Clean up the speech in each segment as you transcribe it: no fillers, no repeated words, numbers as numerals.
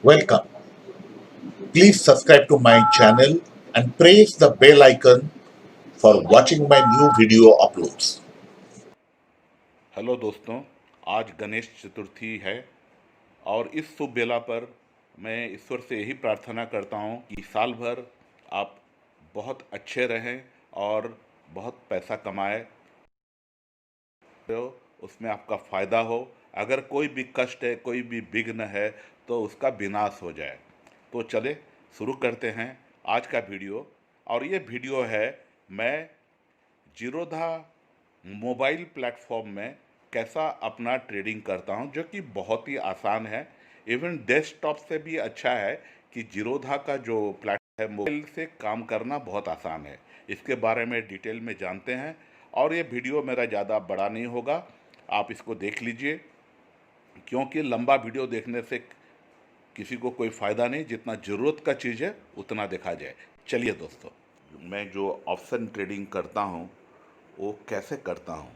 Welcome. Please subscribe to my channel and press the bell icon for watching my new video uploads. Hello दोस्तों, आज गणेश चतुर्थी है और इस शुभ बेला पर मैं ईश्वर से यही प्रार्थना करता हूँ कि साल भर आप बहुत अच्छे रहें और बहुत पैसा कमाए हो, उसमें आपका फ़ायदा हो। अगर कोई भी कष्ट है, कोई भी विघ्न है तो उसका विनाश हो जाए। तो चले शुरू करते हैं आज का वीडियो। और ये वीडियो है मैं जीरोधा मोबाइल प्लेटफॉर्म में कैसा अपना ट्रेडिंग करता हूं, जो कि बहुत ही आसान है। इवन डेस्कटॉप से भी अच्छा है कि जीरोधा का जो प्लेटफॉर्म है, मोबाइल से काम करना बहुत आसान है। इसके बारे में डिटेल में जानते हैं और ये वीडियो मेरा ज़्यादा बड़ा नहीं होगा, आप इसको देख लीजिए, क्योंकि लंबा वीडियो देखने से किसी को कोई फ़ायदा नहीं। जितना ज़रूरत का चीज़ है उतना देखा जाए। चलिए दोस्तों, मैं जो ऑप्शन ट्रेडिंग करता हूँ वो कैसे करता हूँ,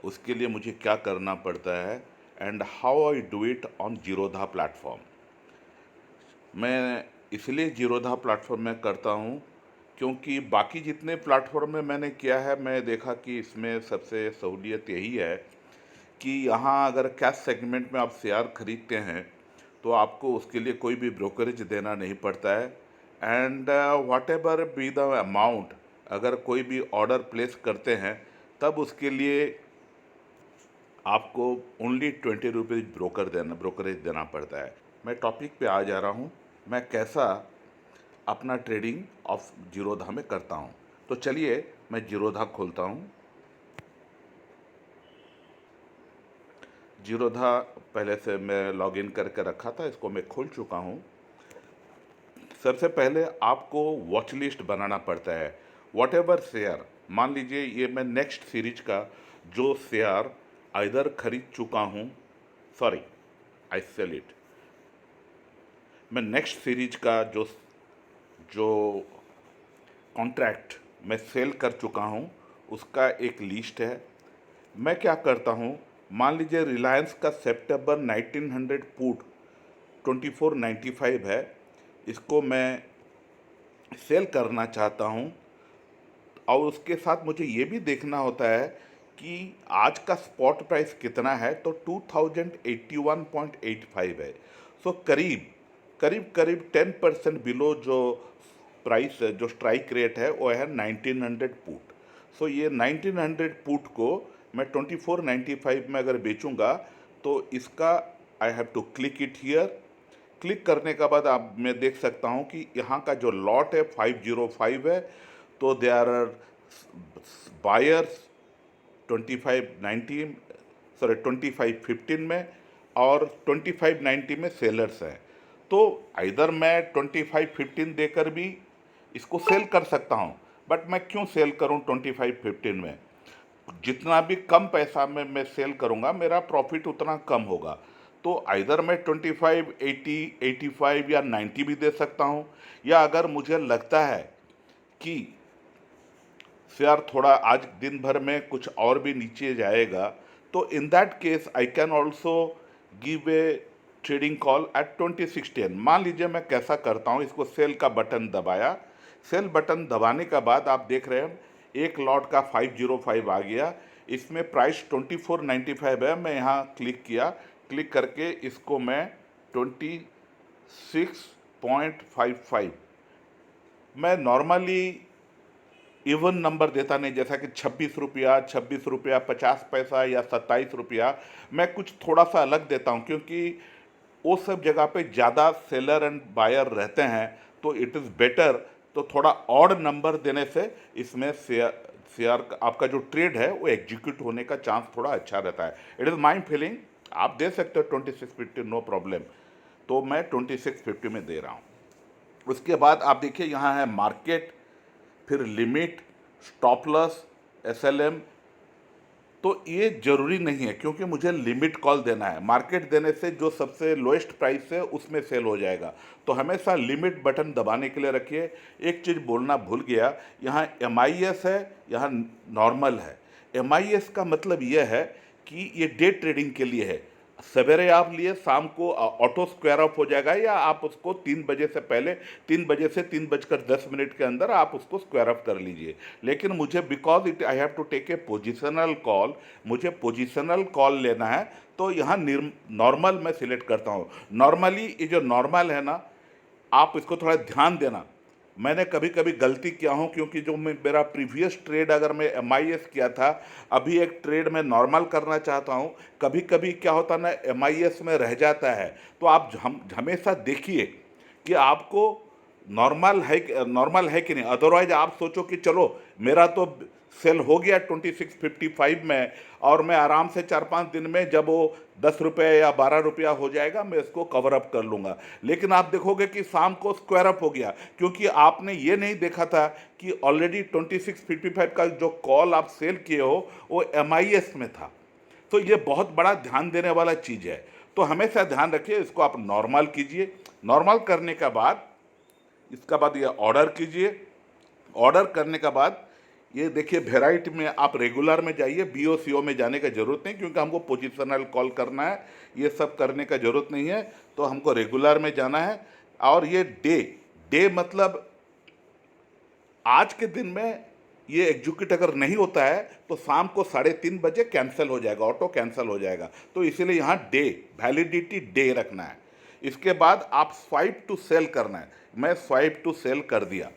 उसके लिए मुझे क्या करना पड़ता है and how I do it on Zerodha platform. मैं इसलिए जीरोधा प्लेटफॉर्म में करता हूँ क्योंकि बाकी जितने प्लेटफॉर्म में मैंने किया है, मैं देखा कि इसमें सबसे सहूलियत यही है कि यहाँ अगर कैश सेगमेंट में आप शेयर खरीदते हैं तो आपको उसके लिए कोई भी ब्रोकरेज देना नहीं पड़ता है। And what ever be the amount, अगर कोई भी ऑर्डर प्लेस करते हैं तब उसके लिए आपको ओनली 20 रुपीज़ ब्रोकरेज देना पड़ता है। मैं टॉपिक पे आ जा रहा हूँ, मैं कैसा अपना ट्रेडिंग ऑफ जीरोधा में करता हूँ। तो चलिए मैं जीरोधा खोलता हूँ। जीरोधा पहले से मैं लॉगिन करके रखा था, इसको मैं खोल चुका हूँ। सबसे पहले आपको वॉच लिस्ट बनाना पड़ता है। वॉट एवर शेयर, मान लीजिए ये मैं नेक्स्ट सीरीज का जो शेयर इधर खरीद चुका हूँ, सॉरी आई सेल इट, मैं नेक्स्ट सीरीज का जो जो कॉन्ट्रैक्ट मैं सेल कर चुका हूँ उसका एक लिस्ट है। मैं क्या करता हूँ, मान लीजिए रिलायंस का सितंबर 1900 पुट 2495 है, इसको मैं सेल करना चाहता हूँ। और उसके साथ मुझे ये भी देखना होता है कि आज का स्पॉट प्राइस कितना है, तो 2081.85 है। सो करीब करीब करीब 10% बिलो जो प्राइस है, जो स्ट्राइक रेट है, वो है 1900 पुट। सो ये 1900 पुट को मैं 2495 में अगर बेचूंगा तो इसका I have to click it here. Click करने के बाद आप मैं देख सकता हूं कि यहाँ का जो लॉट है 505 है, तो दे आर बायर्स 2590, सॉरी 2515 में, और 2590 में सेलर्स हैं। तो इधर मैं 2515 देकर भी इसको सेल कर सकता हूँ, बट मैं क्यों सेल करूँ 2515 में? जितना भी कम पैसा में मैं सेल करूंगा मेरा प्रॉफिट उतना कम होगा। तो आइदर मैं 25, 80, 85 या 90 भी दे सकता हूं, या अगर मुझे लगता है कि शेयर थोड़ा आज दिन भर में कुछ और भी नीचे जाएगा, तो in that case I can also give a trading call at 2610। मान लीजिए मैं कैसा करता हूँ, इसको सेल का बटन दबाया, सेल बटन दबाने के बाद आप देख रहे हैं एक लॉट का 505 आ गया, इसमें प्राइस 2495 है। मैं यहाँ क्लिक किया, क्लिक करके इसको मैं 26.55, मैं नॉर्मली इवन नंबर देता नहीं, जैसा कि 26 रुपया, 26 रुपया 50 पैसा या 27 रुपया, मैं कुछ थोड़ा सा अलग देता हूँ क्योंकि वो सब जगह पे ज़्यादा सेलर एंड बायर रहते हैं, तो इट इज़ बेटर, तो थोड़ा ऑड नंबर देने से इसमें शेयर आपका जो ट्रेड है वो एग्जीक्यूट होने का चांस थोड़ा अच्छा रहता है। इट इज़ माई फीलिंग, आप दे सकते हो 2650, नो प्रॉब्लम। तो मैं 2650 में दे रहा हूँ। उसके बाद आप देखिए यहाँ है मार्केट, फिर लिमिट, स्टॉप लॉस, एसएलएम। तो ये जरूरी नहीं है क्योंकि मुझे लिमिट कॉल देना है। मार्केट देने से जो सबसे लोएस्ट प्राइस है उसमें सेल हो जाएगा, तो हमेशा लिमिट बटन दबाने के लिए रखिए। एक चीज़ बोलना भूल गया, यहाँ MIS है, यहाँ नॉर्मल है। MIS का मतलब यह है कि ये डे ट्रेडिंग के लिए है। सवेरे आप लिए, शाम को ऑटो स्क्वायर ऑफ हो जाएगा, या आप उसको 3 बजे से पहले 3 बजे से 3:10 के अंदर आप उसको स्क्वायर ऑफ कर लीजिए। लेकिन मुझे because it I have to take a positional call, मुझे पोजिशनल कॉल लेना है, तो यहाँ नॉर्मल मैं सिलेक्ट करता हूँ। नॉर्मली ये जो नॉर्मल है ना, आप इसको थोड़ा ध्यान देना। मैंने कभी कभी गलती किया हूँ, क्योंकि जो मेरा प्रीवियस ट्रेड अगर मैं MIS किया था, अभी एक ट्रेड मैं नॉर्मल करना चाहता हूँ, कभी कभी क्या होता ना MIS में रह जाता है। तो आप हमेशा देखिए कि आपको नॉर्मल है कि नहीं। अदरवाइज आप सोचो कि चलो मेरा तो सेल हो गया 2655 में, और मैं आराम से 4-5 दिन में जब वो 10 रुपये या 12 रुपया हो जाएगा मैं इसको कवर अप कर लूँगा। लेकिन आप देखोगे कि शाम को स्क्वायर अप हो गया, क्योंकि आपने ये नहीं देखा था कि ऑलरेडी 2655 का जो कॉल आप सेल किए हो वो MIS में था। तो ये बहुत बड़ा ध्यान देने वाला चीज़ है। तो हमेशा ध्यान रखिए, इसको आप नॉर्मल कीजिए। नॉर्मल करने के बाद इसका बाद ये ऑर्डर कीजिए। ऑर्डर करने के बाद ये देखिए वेराइटी में आप रेगुलर में जाइए, BOCO में जाने का ज़रूरत नहीं, क्योंकि हमको पोजिशनल कॉल करना है, ये सब करने का ज़रूरत नहीं है। तो हमको रेगुलर में जाना है। और ये डे मतलब आज के दिन में ये एग्जीक्यूट अगर नहीं होता है तो शाम को 3:30 बजे कैंसिल हो जाएगा, ऑटो कैंसिल हो जाएगा। तो इसीलिए यहाँ डे, वैलिडिटी डे रखना है। इसके बाद आप स्वाइप टू सेल करना है। मैं स्वाइप टू सेल कर दिया।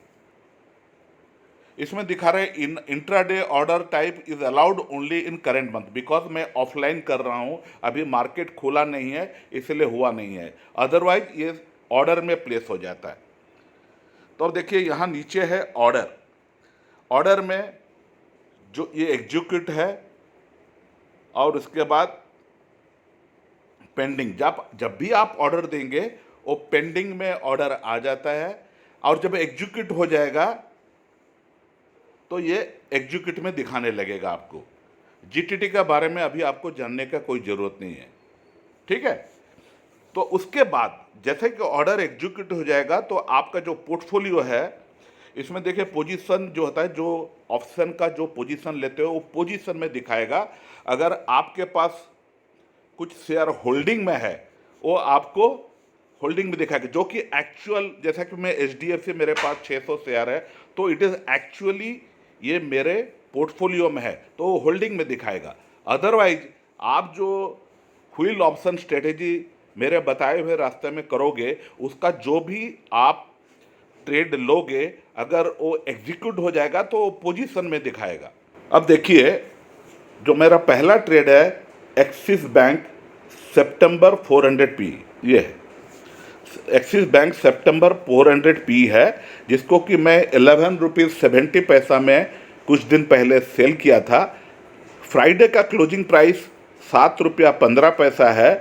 इसमें दिखा रहे intraday order type is allowed only in current month, because मैं ऑफलाइन कर रहा हूँ, अभी मार्केट खुला नहीं है, इसलिए हुआ नहीं है। अदरवाइज ये ऑर्डर में प्लेस हो जाता है। तो अब देखिए यहाँ नीचे है ऑर्डर। ऑर्डर में जो ये एग्जीक्यूट है, और उसके बाद पेंडिंग। जब भी आप ऑर्डर देंगे वो पेंडिंग में ऑर्डर आ जाता है, और जब एग्जीक्यूट हो जाएगा तो ये एग्जीक्यूट में दिखाने लगेगा आपको। GTT के बारे में अभी आपको जानने का कोई ज़रूरत नहीं है, ठीक है। तो उसके बाद जैसे कि ऑर्डर एग्जीक्यूट हो जाएगा तो आपका जो पोर्टफोलियो है, इसमें देखिए पोजीशन जो होता है, जो ऑप्शन का जो पोजीशन लेते हो वो पोजीशन में दिखाएगा। अगर आपके पास कुछ शेयर होल्डिंग में है वो आपको होल्डिंग में दिखाएगा, जो कि एक्चुअल, जैसा कि मैं HDFC मेरे पास 600 शेयर है, तो इट इज़ एक्चुअली ये मेरे पोर्टफोलियो में है, तो वो होल्डिंग में दिखाएगा। अदरवाइज आप जो व्हील ऑप्शन स्ट्रेटेजी मेरे बताए हुए रास्ते में करोगे, उसका जो भी आप ट्रेड लोगे, अगर वो एग्जीक्यूट हो जाएगा तो वो पोजीशन में दिखाएगा। अब देखिए जो मेरा पहला ट्रेड है एक्सिस बैंक सितंबर 400p, ये है एक्सिस बैंक सितंबर 400p है, जिसको कि मैं 11 रुपीज़ 70 पैसा में कुछ दिन पहले सेल किया था। फ्राइडे का क्लोजिंग प्राइस 7 रुपया 15 पैसा है,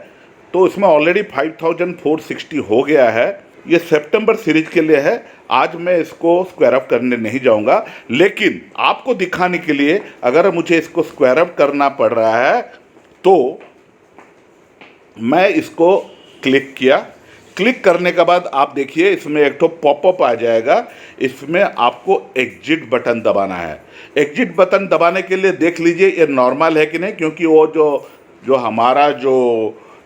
तो इसमें ऑलरेडी 5460 हो गया है। ये सितंबर सीरीज के लिए है। आज मैं इसको स्क्वायर अप करने नहीं जाऊंगा, लेकिन आपको दिखाने के लिए अगर मुझे इसको स्क्वायर अप करना पड़ रहा है तो मैं इसको क्लिक किया। क्लिक करने के बाद आप देखिए इसमें एक तो पॉपअप आ जाएगा, इसमें आपको एग्जिट बटन दबाना है। एग्जिट बटन दबाने के लिए देख लीजिए ये नॉर्मल है कि नहीं, क्योंकि वो जो हमारा जो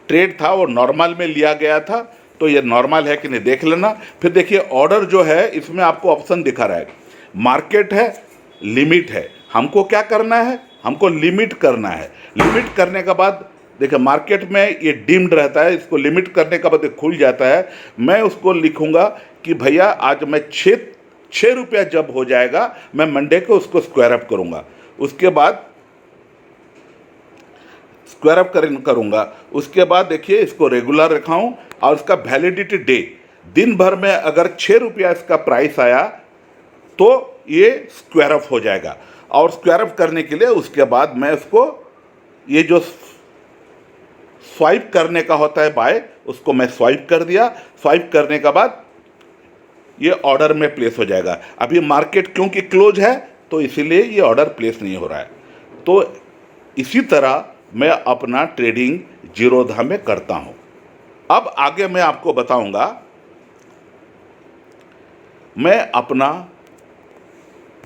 ट्रेड था वो नॉर्मल में लिया गया था, तो ये नॉर्मल है कि नहीं देख लेना। फिर देखिए ऑर्डर जो है इसमें आपको ऑप्शन दिखा रहा है, मार्केट है, लिमिट है। हमको क्या करना है, हमको लिमिट करना है। लिमिट करने के बाद देखिए मार्केट में ये डीम्ड रहता है, इसको लिमिट करने के बाद ये खुल जाता है। मैं उसको लिखूंगा कि भैया आज मैं 6 रुपया जब हो जाएगा मैं मंडे को उसको स्क्वायर अप करूंगा। उसके बाद स्क्वायर अप करूंगा। उसके बाद देखिए इसको रेगुलर रखाऊं, और इसका वैलिडिटी डे, दिन भर में अगर 6 रुपया इसका प्राइस आया तो ये स्क्वायर अप हो जाएगा। और स्क्वायर अप करने के लिए उसके बाद मैं इसको ये जो स्वाइप करने का होता है बाय, उसको मैं स्वाइप कर दिया। स्वाइप करने के बाद ये ऑर्डर में प्लेस हो जाएगा। अभी मार्केट क्योंकि क्लोज है तो इसीलिए ये ऑर्डर प्लेस नहीं हो रहा है। तो इसी तरह मैं अपना ट्रेडिंग जीरोधा में करता हूं। अब आगे मैं आपको बताऊंगा मैं अपना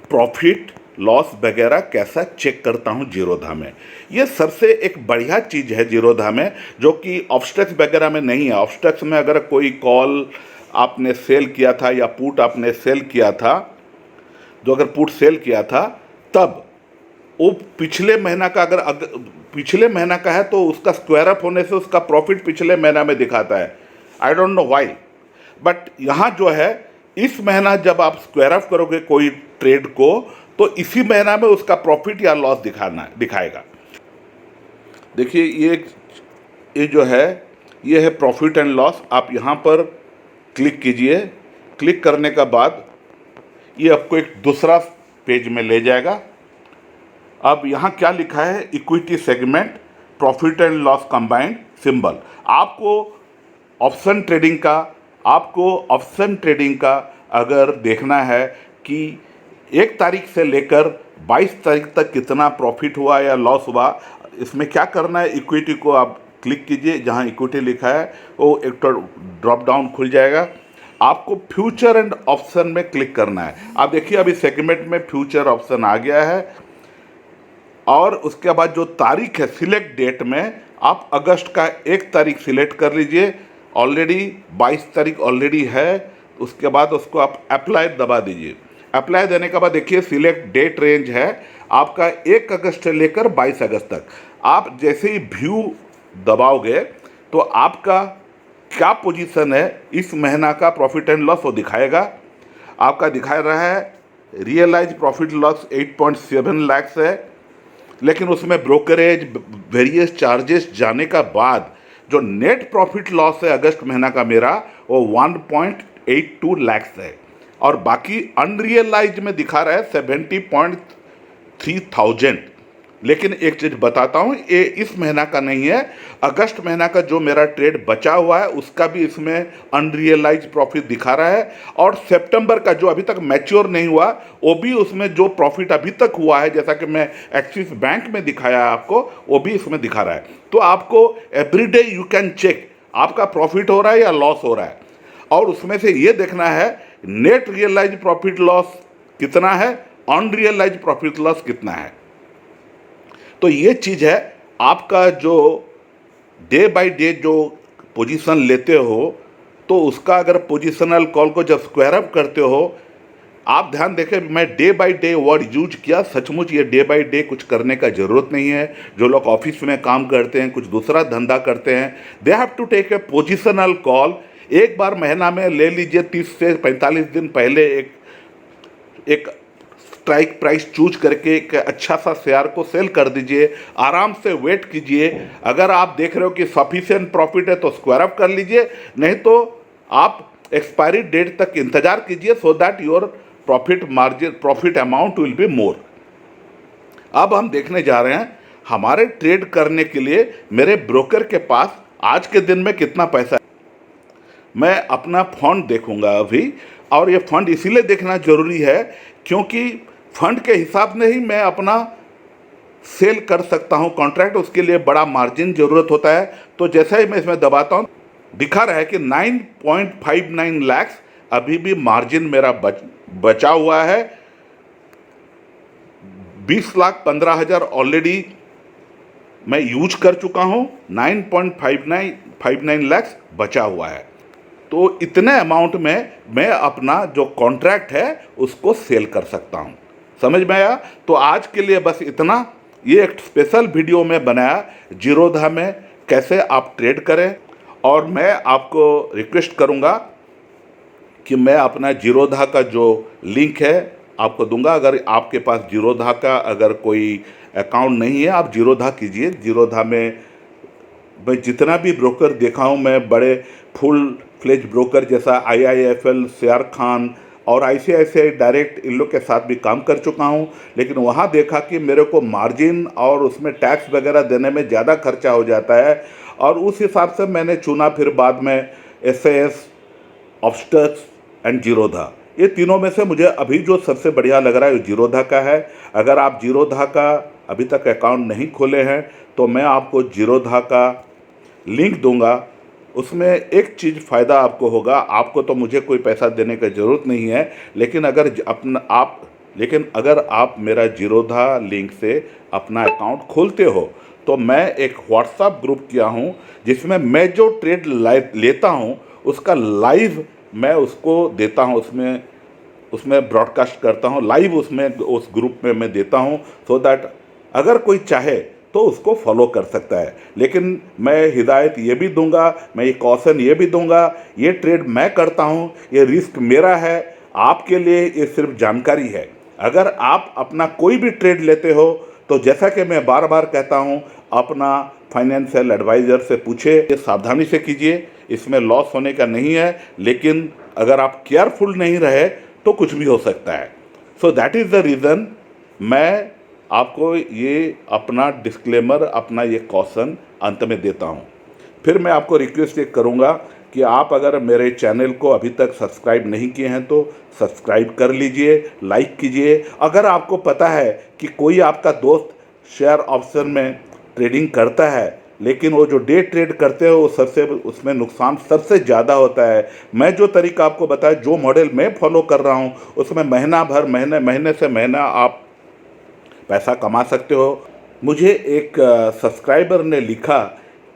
प्रॉफिट लॉस वगैरह कैसा चेक करता हूं जीरोधा में। ये सबसे एक बढ़िया चीज़ है जीरोधा में, जो कि ऑब्स्टेक्स वगैरह में नहीं है। ऑब्स्टेक्स में अगर कोई कॉल आपने सेल किया था या पुट आपने सेल किया था, जो अगर पुट सेल किया था, तब वो पिछले महीना का अगर पिछले महीना का है तो उसका स्क्वायर अप होने से उसका प्रॉफिट पिछले महीना में दिखाता है। I don't know why, but यहाँ जो है इस महीना जब आप स्क्वायर अप करोगे कोई ट्रेड को, तो इसी महीना में उसका प्रॉफिट या लॉस दिखाएगा। देखिए ये जो है ये है प्रॉफिट एंड लॉस। आप यहाँ पर क्लिक कीजिए। क्लिक करने का बाद ये आपको एक दूसरा पेज में ले जाएगा। अब यहाँ क्या लिखा है, equity segment profit and loss combined symbol. आपको ऑप्शन ट्रेडिंग का अगर देखना है कि 1 तारीख से लेकर 22 तारीख तक कितना प्रॉफिट हुआ या लॉस हुआ, इसमें क्या करना है, इक्विटी को आप क्लिक कीजिए। जहाँ इक्विटी लिखा है वो एक तो ड्रॉप डाउन खुल जाएगा। आपको फ्यूचर एंड ऑप्शन में क्लिक करना है। आप देखिए अभी सेगमेंट में फ्यूचर ऑप्शन आ गया है, और उसके बाद जो तारीख है सिलेक्ट डेट में आप अगस्त का 1 तारीख सिलेक्ट कर लीजिए। ऑलरेडी 22 तारीख ऑलरेडी है। उसके बाद उसको आप अप्लाई दबा दीजिए। अप्लाई देने के बाद देखिए सिलेक्ट डेट रेंज है आपका 1 अगस्त से लेकर 22 अगस्त तक। आप जैसे ही व्यू दबाओगे तो आपका क्या पोजीशन है इस महीना का प्रॉफिट एंड लॉस वो दिखाएगा। आपका दिखा रहा है रियलाइज प्रॉफिट लॉस 8.7 लाख है, लेकिन उसमें ब्रोकरेज वेरियस चार्जेस जाने का बाद जो नेट प्रॉफिट लॉस है अगस्त महीना का मेरा वो 1.82 लाख है, और बाकी अनरियलाइज में दिखा रहा है 70.3 थाउजेंड। लेकिन एक चीज़ बताता हूँ, ये इस महीना का नहीं है, अगस्त महीना का जो मेरा ट्रेड बचा हुआ है उसका भी इसमें अनरियलाइज प्रॉफिट दिखा रहा है, और सितंबर का जो अभी तक मैच्योर नहीं हुआ वो भी उसमें जो प्रॉफिट अभी तक हुआ है, जैसा कि मैं एक्सिस बैंक में दिखाया आपको, वो भी इसमें दिखा रहा है। तो आपको एवरीडे यू कैन चेक आपका प्रॉफिट हो रहा है या लॉस हो रहा है, और उसमें से ये देखना है नेट रियलाइज प्रॉफिट लॉस कितना है, अनरियलाइज प्रॉफिट लॉस कितना है। तो ये चीज़ है आपका जो डे बाय डे जो पोजीशन लेते हो, तो उसका अगर पोजीशनल कॉल को जब स्क्वायर अप करते हो, आप ध्यान देखें मैं day by day word use किया। सचमुच ये डे बाय डे कुछ करने का ज़रूरत नहीं है। जो लोग ऑफिस में काम करते हैं, कुछ दूसरा धंधा करते हैं, they have to take a positional call. एक बार महीना में ले लीजिए, 30 से 45 दिन पहले एक स्ट्राइक प्राइस चूज करके एक अच्छा सा शेयर को सेल कर दीजिए। आराम से वेट कीजिए। अगर आप देख रहे हो कि सफिशिएंट प्रॉफिट है तो स्क्वायर अप कर लीजिए, नहीं तो आप एक्सपायरी डेट तक इंतजार कीजिए, so that your profit amount will be more. अब हम देखने जा रहे हैं हमारे ट्रेड करने के लिए मेरे ब्रोकर के पास आज के दिन में कितना पैसा है। मैं अपना फंड देखूंगा अभी, और ये फंड इसीलिए देखना जरूरी है क्योंकि फंड के हिसाब से ही मैं अपना सेल कर सकता हूं कॉन्ट्रैक्ट। उसके लिए बड़ा मार्जिन ज़रूरत होता है। तो जैसा ही मैं इसमें दबाता हूं, दिखा रहा है कि 9.59 लाख अभी भी मार्जिन मेरा बचा हुआ है। 20,15,000 ऑलरेडी मैं यूज कर चुका हूं, 9.59 लाख बचा हुआ है। तो इतने अमाउंट में मैं अपना जो कॉन्ट्रैक्ट है उसको सेल कर सकता हूं। समझ में आया? तो आज के लिए बस इतना। ये एक स्पेशल वीडियो में बनाया जीरोधा में कैसे आप ट्रेड करें, और मैं आपको रिक्वेस्ट करूंगा कि मैं अपना जीरोधा का जो लिंक है आपको दूंगा। अगर आपके पास जीरोधा का अगर कोई अकाउंट नहीं है, आप जीरोधा कीजिए। जीरोधा में मैं जितना भी ब्रोकर देखा हूँ, मैं बड़े फुल फ्लेज ब्रोकर जैसा IIFL, शेयर खान और ICICI डायरेक्ट, इन लोग के साथ भी काम कर चुका हूँ। लेकिन वहाँ देखा कि मेरे को मार्जिन और उसमें टैक्स वगैरह देने में ज़्यादा खर्चा हो जाता है, और उस हिसाब से मैंने चुना फिर बाद में SAS, ऑब्स्टक्स एंड जीरोधा। ये तीनों में से मुझे अभी जो सबसे बढ़िया लग रहा है वो जीरोधा का है। अगर आप जीरोधा का अभी तक अकाउंट नहीं खोले हैं तो मैं आपको जीरोधा का लिंक दूंगा। उसमें एक चीज़ फ़ायदा आपको होगा, आपको तो मुझे कोई पैसा देने की ज़रूरत नहीं है, लेकिन अगर आप लेकिन अगर आप मेरा जीरोधा लिंक से अपना अकाउंट खोलते हो तो मैं एक व्हाट्सएप ग्रुप किया हूँ जिसमें मैं जो ट्रेड लेता हूँ उसका लाइव मैं उसको देता हूँ, उसमें ब्रॉडकास्ट करता हूँ लाइव, उसमें उस ग्रुप में मैं देता हूँ सो दैट अगर कोई चाहे तो उसको फॉलो कर सकता है। लेकिन मैं हिदायत ये भी दूंगा, मैं ये कॉशन ये भी दूंगा, ये ट्रेड मैं करता हूँ, ये रिस्क मेरा है, आपके लिए ये सिर्फ जानकारी है। अगर आप अपना कोई भी ट्रेड लेते हो तो जैसा कि मैं बार बार कहता हूँ, अपना फाइनेंशियल एडवाइज़र से पूछे, ये सावधानी से कीजिए, इसमें लॉस होने का नहीं है, लेकिन अगर आप केयरफुल नहीं रहे तो कुछ भी हो सकता है। So that is the reason मैं आपको ये अपना डिस्क्लेमर, अपना ये कॉशन अंत में देता हूँ। फिर मैं आपको रिक्वेस्ट ये करूँगा कि आप अगर मेरे चैनल को अभी तक सब्सक्राइब नहीं किए हैं तो सब्सक्राइब कर लीजिए, लाइक कीजिए। अगर आपको पता है कि कोई आपका दोस्त शेयर ऑप्शन में ट्रेडिंग करता है लेकिन वो जो डे ट्रेड करते हो उसमें नुकसान सबसे ज़्यादा होता है। मैं जो तरीका आपको बताया, जो मॉडल मैं फॉलो कर रहा हूँ, उसमें महीने से महीना आप पैसा कमा सकते हो। मुझे एक सब्सक्राइबर ने लिखा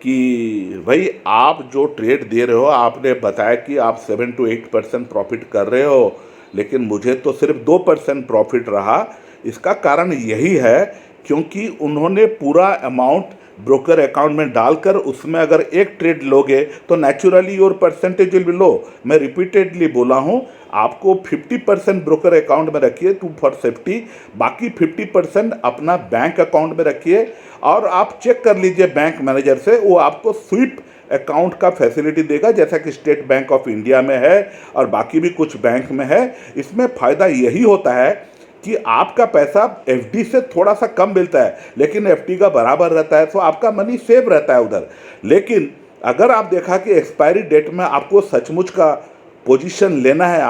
कि भाई आप जो ट्रेड दे रहे हो, आपने बताया कि आप 7 to 8% प्रॉफिट कर रहे हो, लेकिन मुझे तो सिर्फ 2% प्रॉफिट रहा। इसका कारण यही है क्योंकि उन्होंने पूरा अमाउंट ब्रोकर अकाउंट में डालकर उसमें अगर एक ट्रेड लोगे तो naturally your percentage will be low. मैं रिपीटेडली बोला हूँ, आपको 50% ब्रोकर अकाउंट में रखिए टू फॉर सेफ्टी, बाकी 50% अपना बैंक अकाउंट में रखिए। और आप चेक कर लीजिए बैंक मैनेजर से, वो आपको स्वीप अकाउंट का फैसिलिटी देगा जैसा कि स्टेट बैंक ऑफ इंडिया में है और बाकी भी कुछ बैंक में है। इसमें फ़ायदा यही होता है कि आपका पैसा एफडी से थोड़ा सा कम मिलता है लेकिन एफडी का बराबर रहता है, तो आपका मनी सेव रहता है उधर। लेकिन अगर आप देखा कि एक्सपायरी डेट में आपको सचमुच का पोजीशन लेना है,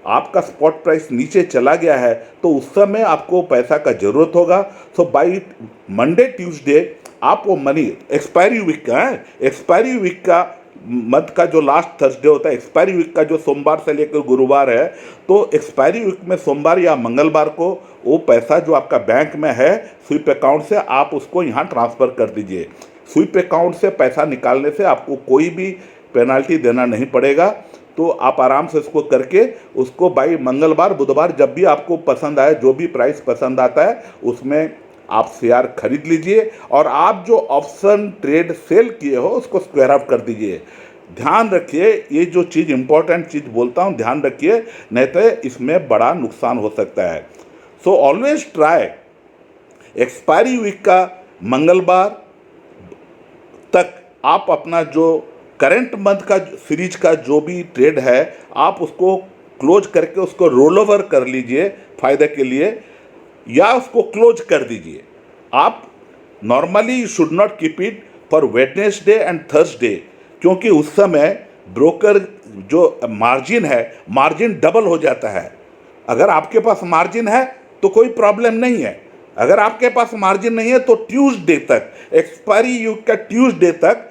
आपका स्पॉट प्राइस नीचे चला गया है, तो उस समय आपको पैसा का ज़रूरत होगा। सो बाई मंडे ट्यूसडे आप वो मनी एक्सपायरी वीक का मंथ का जो लास्ट थर्सडे होता है, एक्सपायरी वीक का जो सोमवार से लेकर गुरुवार है, तो एक्सपायरी वीक में सोमवार या मंगलवार को वो पैसा जो आपका बैंक में है स्वीप अकाउंट से, आप उसको यहाँ ट्रांसफ़र कर दीजिए। स्वीप अकाउंट से पैसा निकालने से आपको कोई भी पेनल्टी देना नहीं पड़ेगा। तो आप आराम से इसको करके उसको बाई मंगलवार बुधवार जब भी आपको पसंद आए, जो भी प्राइस पसंद आता है उसमें आप शेयर खरीद लीजिए और आप जो ऑप्शन ट्रेड सेल किए हो उसको स्क्वायर अप कर दीजिए। ध्यान रखिए, ये जो चीज़ इंपॉर्टेंट चीज़ बोलता हूँ, ध्यान रखिए, नहीं तो इसमें बड़ा नुकसान हो सकता है। So always try expiry week का मंगलवार तक आप अपना जो करंट मंथ का सीरीज का जो भी ट्रेड है आप उसको क्लोज करके उसको रोल ओवर कर लीजिए फ़ायदे के लिए, या उसको क्लोज कर दीजिए। आप normally you should not keep it for Wednesday and Thursday, क्योंकि उस समय ब्रोकर जो मार्जिन है, मार्जिन डबल हो जाता है। अगर आपके पास मार्जिन है तो कोई प्रॉब्लम नहीं है, अगर आपके पास मार्जिन नहीं है तो ट्यूसडे तक, एक्सपायरी वीक का ट्यूसडे तक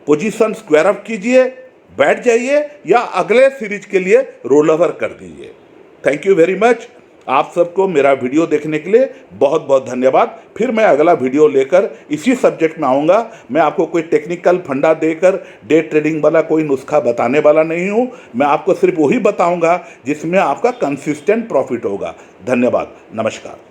पोजीशन स्क्वायर अप कीजिए, बैठ जाइए या अगले सीरीज के लिए रोल ओवर कर दीजिए। Thank you very much. आप सबको मेरा वीडियो देखने के लिए बहुत बहुत धन्यवाद। फिर मैं अगला वीडियो लेकर इसी सब्जेक्ट में आऊँगा। मैं आपको कोई टेक्निकल फंडा देकर डे ट्रेडिंग वाला कोई नुस्खा बताने वाला नहीं हूँ। मैं आपको सिर्फ वही बताऊँगा जिसमें आपका कंसिस्टेंट प्रॉफिट होगा। धन्यवाद, नमस्कार।